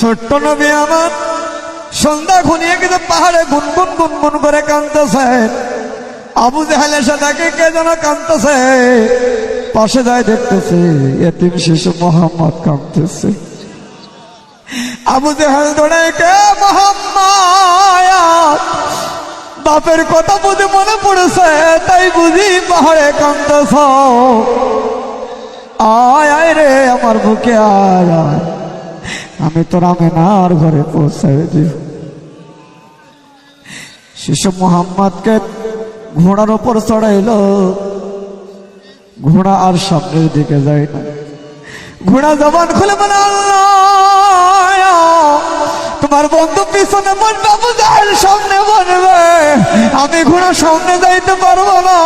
ছোট্ট নবী আমার সন্ধ্যা ঘনিয়ে কিন্তু পাহাড়ে গুনগুন গুনগুন করে কাঁদতেছে। আবু জাহেলের সাথে কে যেন কাঁদতেছে, পাশে যায় দেখতেছে এতিম শিশু মোহাম্মদ কাঁদতেছে। আবু জাহেল দৌড়ে, কে মোহাম্মদ? বাপের কথা বুঝে মনে পড়েছে, তাই বুঝি পাহাড়ে কাঁদতেছ। আয় আয় রে আমার বুকে আয় আয়, আমি তোর আমেনার ঘরে পৌঁছাই দিব। শিশু মোহাম্মদকে ঘোড়ার ওপর চড়াইল। ঘোড়া আর সামনের দিকে যায় না। ঘোড়া জবান খুলে বলে, আল্লাহ তোমার বন্ধু পিছনে বলবে, আবু জাহেল সামনে বলবে, আমি ঘোড়া সামনে যাইতে পারবো না,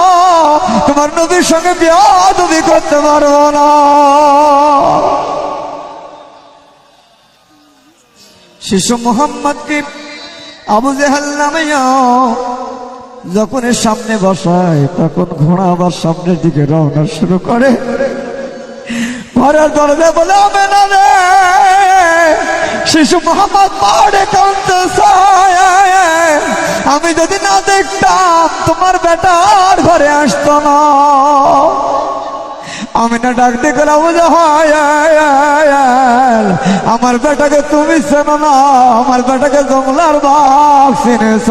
তোমার নবীর সঙ্গে বেয়াদবি করতে পারবো না। শিশু মোহাম্মদকে আবু জাহেল নামাইয়া যখন এর সামনে বসায়, তখন ঘোড়া আবার সামনের দিকে রওনা শুরু করে। ঘরের দরজা বলে, হবে না রে। শিশু মোহাম্মদ পাহাড়ে কাঁদতেছে, আমি যদি না দেখতাম তোমার বেটার ঘরে আসতো না। আমি না ডাক দিয়ে গেলাম, আমার বেটাকে তুমি চেনো না, আমার বেটাকে জঙ্গলার বাঘ চিনেছ।